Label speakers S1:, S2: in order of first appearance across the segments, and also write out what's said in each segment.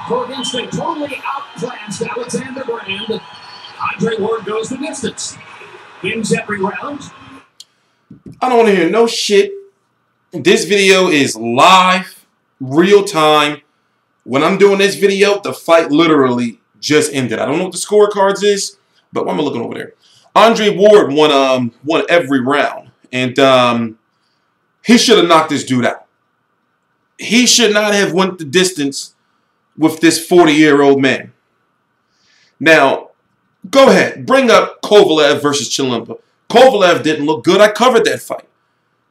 S1: So against a totally outclassed Alexander Brand, Andre Ward goes the distance. Wins every round.
S2: I don't want to hear no shit. This video is live, real time. When I'm doing this video, the fight literally just ended. I don't know what the scorecards is, but what am I looking over there? Andre Ward won every round, and he should have knocked this dude out. He should not have went the distance with this 40-year-old man. Now, go ahead, bring up Kovalev versus Chilemba. Kovalev didn't look good. I covered that fight.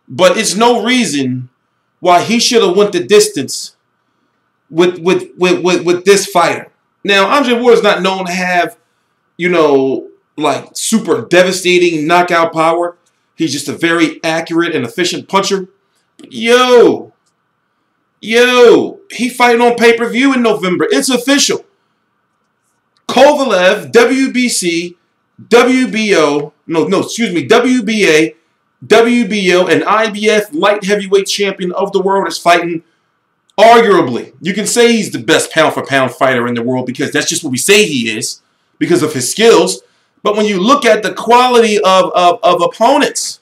S2: But it's no reason why he should have went the distance with this fighter. Now, Andre Ward is not known to have, you know, like super devastating knockout power. He's just a very accurate and efficient puncher. But yo, he fighting on pay-per-view in November. It's official. Kovalev, WBA, WBO, and IBF Light-Heavyweight Champion of the world is fighting, arguably. You can say he's the best pound-for-pound fighter in the world because that's just what we say he is because of his skills. But when you look at the quality of opponents,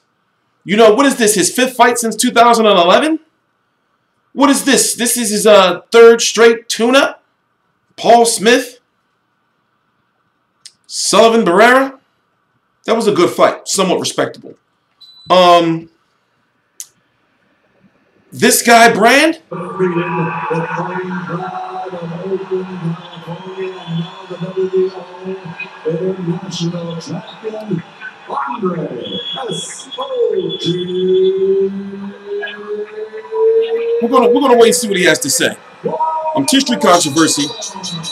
S2: you know, what is this, his 5th fight since 2011? What is this? This is his 3rd straight tune-up? Paul Smith? Sullivan Barrera? That was a good fight. Somewhat respectable. This guy, Brand?
S1: International champion,
S2: We're gonna wait and see what he has to say. I'm T Street Controversy.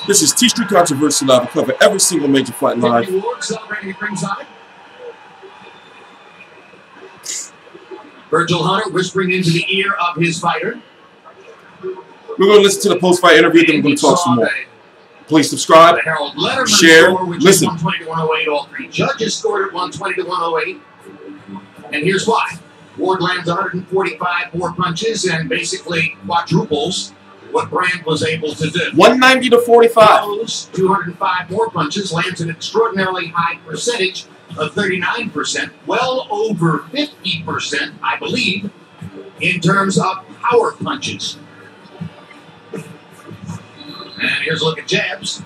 S2: This is T Street Controversy Live. I cover every single major fight live.
S1: Virgil Hunter whispering into the ear of his fighter.
S2: We're going to listen to the post-fight interview, then we're going to talk some more. Please subscribe, share, listen.
S1: 120 to 108. All 3 judges scored at 120 to 108. And here's why. Ward lands 145 more punches and basically quadruples what Brand was able to do.
S2: 190 to 45.
S1: 205 more punches, lands an extraordinarily high percentage of 39%, well over 50%, I believe, in terms of power punches. And here's a look at jabs.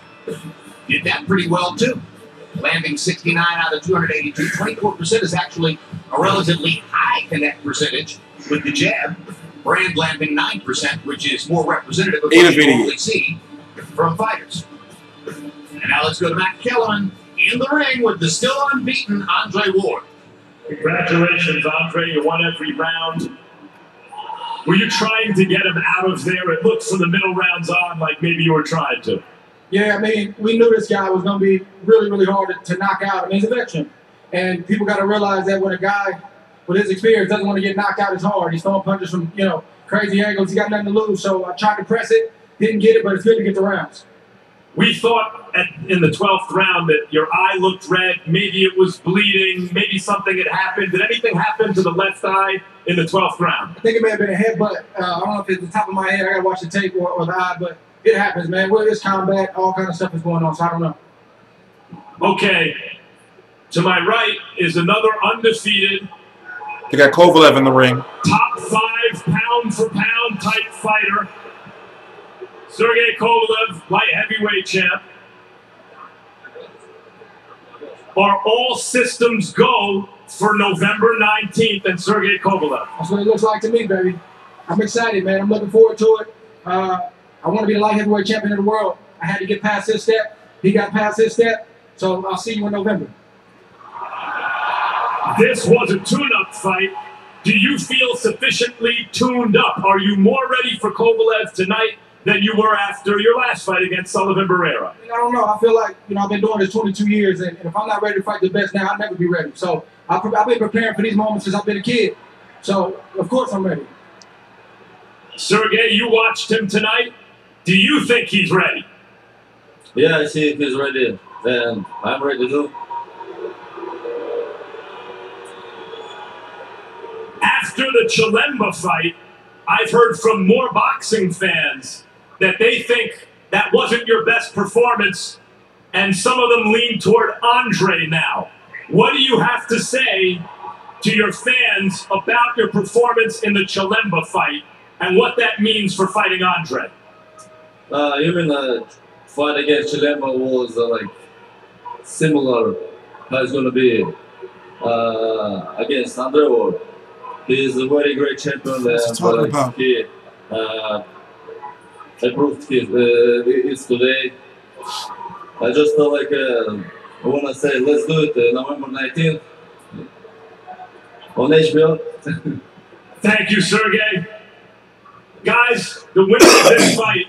S1: Did that pretty well, too. Landing 69 out of 282. 24% is actually a relatively high connect percentage with the jab. Brand landing 9%, which is more representative of what you normally see from fighters. And now let's go to Matt Kellerman in the ring with the still unbeaten Andre Ward.
S3: Congratulations, Andre. You won every round. Were you trying to get him out of there? It looks from the middle rounds on like maybe you were trying to.
S4: Yeah, I mean, we knew this guy was going to be really, really hard to knock out. I mean, he's a veteran. And people got to realize that when a guy with his experience doesn't want to get knocked out as hard, he's throwing punches from, you know, crazy angles. He got nothing to lose. So I tried to press it, didn't get it, but it's good to get the rounds.
S3: We thought in the 12th round that your eye looked red. Maybe it was bleeding. Maybe something had happened. Did anything happen to the left eye in the 12th round?
S4: I think it may have been a headbutt. I don't know if it's the top of my head. I got to watch the tape or the eye, but it happens, man. We're in this combat. All kind of stuff is going on, so I don't know.
S3: Okay. To my right is another undefeated.
S2: They got Kovalev in the ring.
S3: Top 5 pound-for-pound type fighter. Sergey Kovalev, light heavyweight champ. Are all systems go for November 19th and Sergey Kovalev?
S4: That's what it looks like to me, baby. I'm excited, man. I'm looking forward to it. I want to be the light heavyweight champion of the world. I had to get past his step. He got past his step. So I'll see you in November.
S3: This was a tune-up fight. Do you feel sufficiently tuned up? Are you more ready for Kovalev tonight than you were after your last fight against Sullivan Barrera?
S4: I don't know. I feel like, you know, I've been doing this 22 years, and if I'm not ready to fight the best now, I'll never be ready. So I've been preparing for these moments since I've been a kid. So, of course, I'm ready.
S3: Sergey, you watched him tonight. Do you think he's ready?
S5: Yeah, I see he's ready. And I'm ready too.
S3: After the Chilemba fight, I've heard from more boxing fans that they think that wasn't your best performance, and some of them lean toward Andre now. What do you have to say to your fans about your performance in the Chilemba fight and what that means for fighting Andre?
S5: You mean the fight against Chilemba was like similar how it's going to be against Andre Ward. He's a very great champion. He improved his today. I just felt like I want to say let's do it November 19th on HBO.
S3: Thank you, Sergey. Guys, the winner of this fight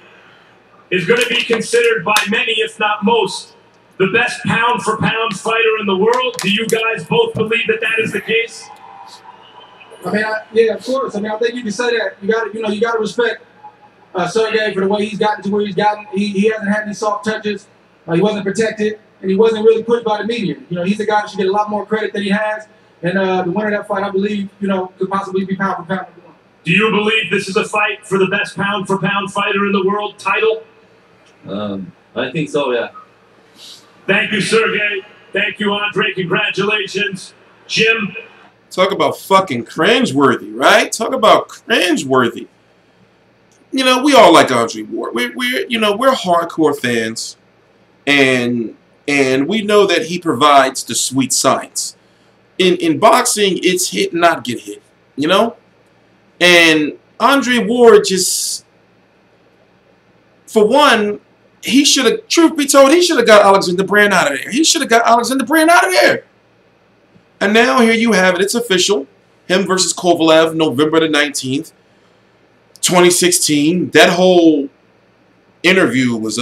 S3: is going to be considered by many, if not most, the best pound-for-pound fighter in the world. Do you guys both believe that that is the case?
S4: I mean, yeah, of course. I mean, I think you can say that. You got to, you got to respect Sergey for the way he's gotten to where he's gotten. He hasn't had any soft touches. He wasn't protected, and he wasn't really pushed by the media. He's a guy that should get a lot more credit than he has. And the winner of that fight, I believe, could possibly be pound-for-pound.
S3: Do you believe this is a fight for the best pound-for-pound fighter in the world title?
S5: I think so, yeah.
S3: Thank you, Sergey. Thank you, Andre. Congratulations. Jim?
S2: Talk about fucking cringeworthy, right? Talk about cringeworthy. We all like Andre Ward. We're hardcore fans, and we know that he provides the sweet science. In boxing, it's hit, not get hit. And Andre Ward just, for one, he should have, truth be told, he should have got Alexander Brand out of there. He should have got Alexander Brand out of there. And now here you have it. It's official. Him versus Kovalev, November the 19th, 2016. That whole interview was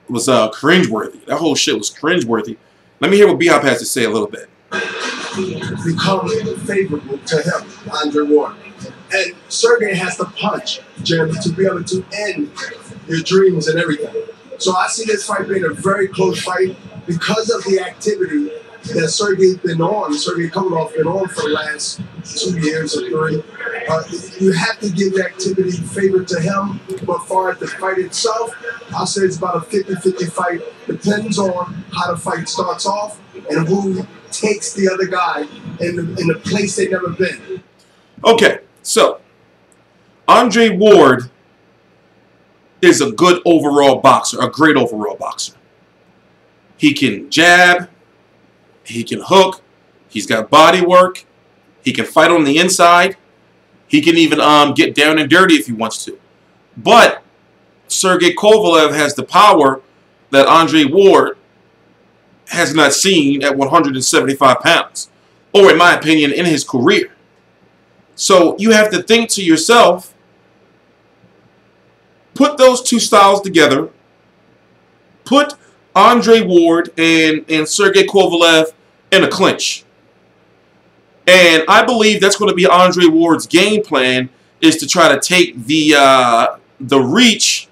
S2: cringeworthy. That whole shit was cringeworthy. Let me hear what Ppv has to say a little bit.
S6: Become favorable to him, Andre Ward. And Sergey has to punch, Jim, to be able to end your dreams and everything. So I see this fight being a very close fight because of the activity that Sergey's been on. Sergey Kovalev been on for the last 2 years or 3. You have to give the activity favor to him. But far as the fight itself, I'll say it's about a 50-50 fight. Depends on how the fight starts off and who takes the other guy in the place they've never been.
S2: Okay, so Andre Ward is a good overall boxer, a great overall boxer. He can jab, he can hook, he's got body work, he can fight on the inside, he can even get down and dirty if he wants to. But Sergey Kovalev has the power that Andre Ward has not seen at 175 pounds, or in my opinion, in his career. So you have to think to yourself, put those two styles together, put Andre Ward and Sergey Kovalev in a clinch. And I believe that's going to be Andre Ward's game plan, is to try to take the reach,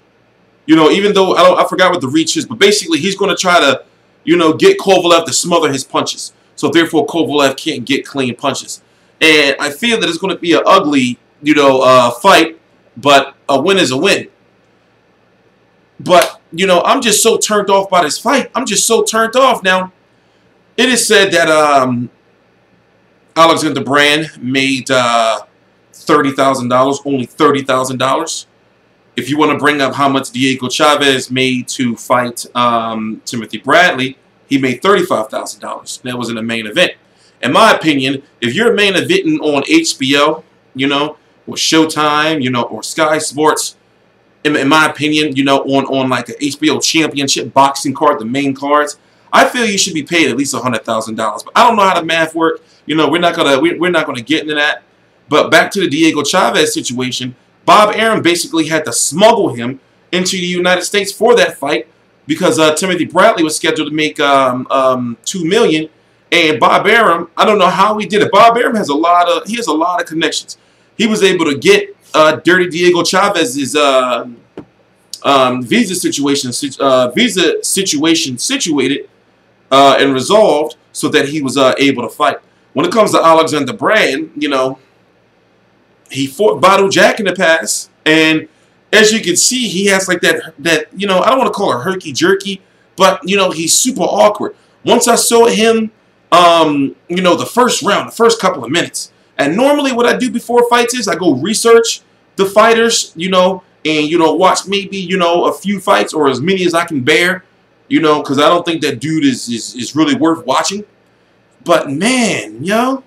S2: even though I forgot what the reach is, but basically he's going to try to, get Kovalev to smother his punches. So therefore Kovalev can't get clean punches. And I feel that it's going to be an ugly, fight, but a win is a win. But, I'm just so turned off by this fight. I'm just so turned off. Now, it is said that Alexander Brand made $30,000, only $30,000. If you want to bring up how much Diego Chavez made to fight Timothy Bradley, he made $35,000. That was in the main event. In my opinion, if you're main eventing on HBO, or Showtime, or Sky Sports, in my opinion, on like an HBO Championship boxing card, the main cards, I feel you should be paid at least $100,000. But I don't know how the math works. We're not gonna get into that. But back to the Diego Chavez situation, Bob Arum basically had to smuggle him into the United States for that fight because Timothy Bradley was scheduled to make $2 million, and Bob Arum, I don't know how he did it. Bob Arum has a lot of connections. He was able to get Dirty Diego Chavez's visa situation situated and resolved so that he was able to fight. When it comes to Alexander Brand, he fought Badou Jack in the past, and as you can see, he has like that you know, I don't want to call it herky-jerky, but, you know, he's super awkward. Once I saw him, you know, the first round, the first couple of minutes, and normally what I do before fights is I go research the fighters, you know, and, you know, watch maybe, you know, a few fights or as many as I can bear, you know, because I don't think that dude is really worth watching. But, man, yo,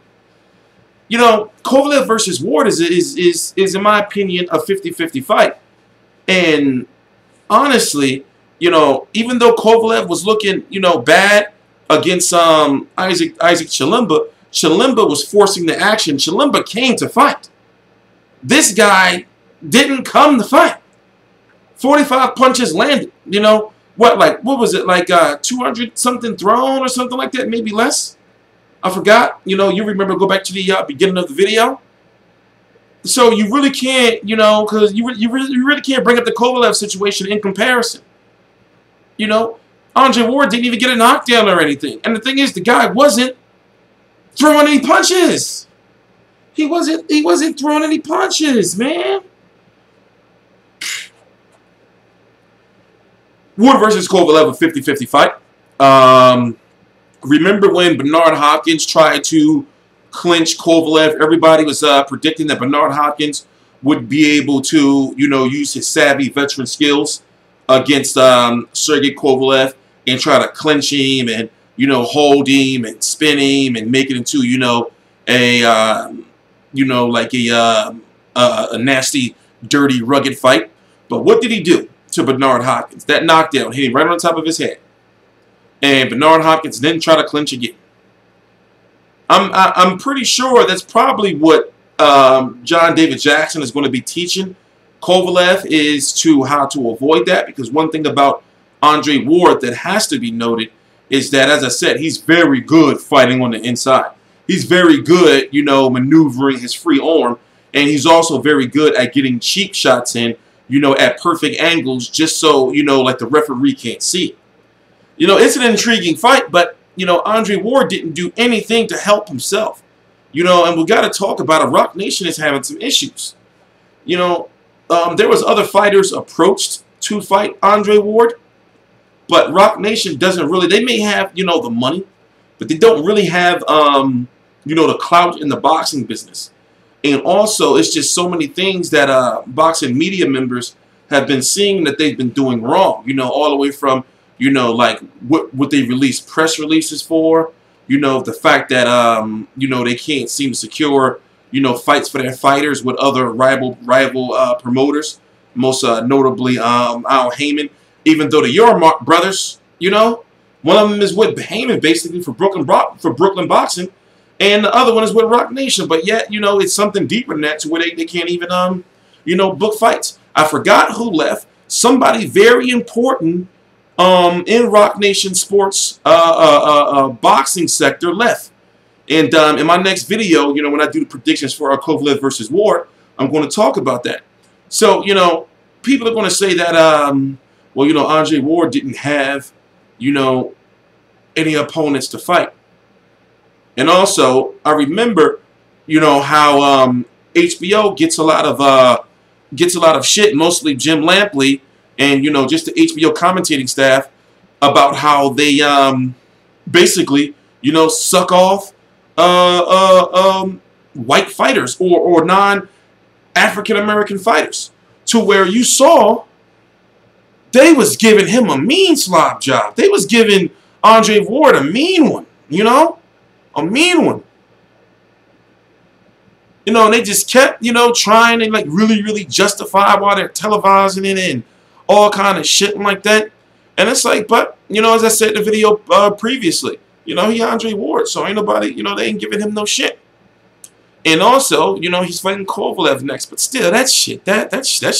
S2: you know, Kovalev versus Ward is in my opinion, a 50-50 fight. And honestly, you know, even though Kovalev was looking, you know, bad against Isaac Chilemba, Chilemba was forcing the action. Chilemba came to fight. This guy didn't come to fight. 45 punches landed. You know, what was it, like 200 something thrown or something like that, maybe less? I forgot. You know, you remember, go back to the beginning of the video. So you really can't, you know, because you really can't bring up the Kovalev situation in comparison. You know, Andre Ward didn't even get a knockdown or anything. And the thing is, the guy wasn't throwing any punches. He wasn't throwing any punches, man. Ward versus Kovalev, a 50-50 fight. Remember when Bernard Hopkins tried to clinch Kovalev? Everybody was predicting that Bernard Hopkins would be able to, you know, use his savvy veteran skills against Sergey Kovalev and try to clinch him and, you know, hold him and spin him and make it into, you know, a like a nasty, dirty, rugged fight. But what did he do to Bernard Hopkins? That knockdown hit him right on top of his head. And Bernard Hopkins didn't try to clinch again. I'm pretty sure that's probably what John David Jackson is going to be teaching Kovalev, is to how to avoid that. Because one thing about Andre Ward that has to be noted is that, as I said, he's very good fighting on the inside. He's very good, you know, maneuvering his free arm. And he's also very good at getting cheap shots in, you know, at perfect angles, just so, you know, like the referee can't see. You know, it's an intriguing fight, but, you know, Andre Ward didn't do anything to help himself. You know, and we got to talk about it. Rock Nation is having some issues. You know, there was other fighters approached to fight Andre Ward, but Rock Nation doesn't really, they may have, you know, the money, but they don't really have, you know, the clout in the boxing business. And also, it's just so many things that boxing media members have been seeing that they've been doing wrong. You know, all the way from, you know, like what they release press releases for, you know, the fact that, you know, they can't seem to secure, you know, fights for their fighters with other rival promoters, most notably Al Heyman, even though the Yormark brothers, you know, one of them is with Heyman basically for Brooklyn Boxing, and the other one is with Rock Nation, but yet, you know, it's something deeper than that to where they can't even, you know, book fights. I forgot who left. Somebody very important in Rock Nation sports boxing sector left. And in my next video, you know, when I do the predictions for our Kovalev versus Ward, I'm going to talk about that. So, you know, people are going to say that, well, you know, Andre Ward didn't have, you know, any opponents to fight. And also, I remember, you know, how HBO gets a lot of shit, mostly Jim Lampley, and, you know, just the HBO commentating staff, about how they basically, you know, suck off white fighters or non-African American fighters, to where you saw they was giving him a mean slob job. They was giving Andre Ward a mean one, you know, a mean one. You know, and they just kept, you know, trying to like really justify why they're televising it and all kind of shit like that. And it's like, but, you know, as I said in the video previously, you know, he Andre Ward, so ain't nobody, you know, they ain't giving him no shit. And also, you know, he's fighting Kovalev next, but still, that shit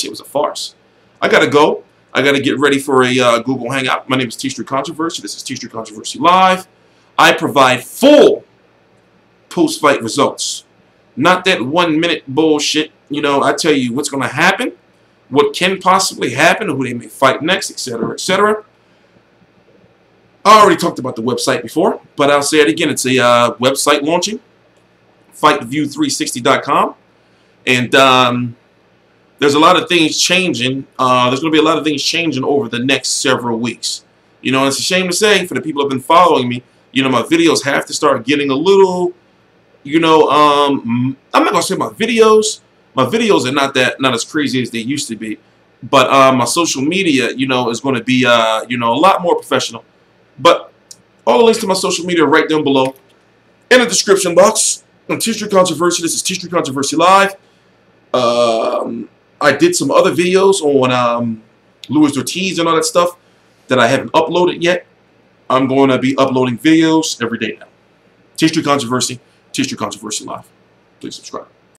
S2: was a farce. I gotta go. I gotta get ready for a Google Hangout. My name is T Street Controversy. This is T Street Controversy Live. I provide full post-fight results. Not that 1 minute bullshit. You know, I tell you what's gonna happen, what can possibly happen, who they may fight next, etc., etc. I already talked about the website before, but I'll say it again. It's a website launching, fightview360.com. And there's a lot of things changing. There's going to be a lot of things changing over the next several weeks. You know, and it's a shame to say, for the people who have been following me, you know, my videos have to start getting a little, you know, I'm not going to say my videos. My videos are not as crazy as they used to be. But my social media, you know, is going to be, you know, a lot more professional. But all the links to my social media are right down below in the description box. On T Street Controversy, this is T Street Controversy Live. I did some other videos on Luis Ortiz and all that stuff that I haven't uploaded yet. I'm going to be uploading videos every day now. T Street Controversy, T Street Controversy Live. Please subscribe.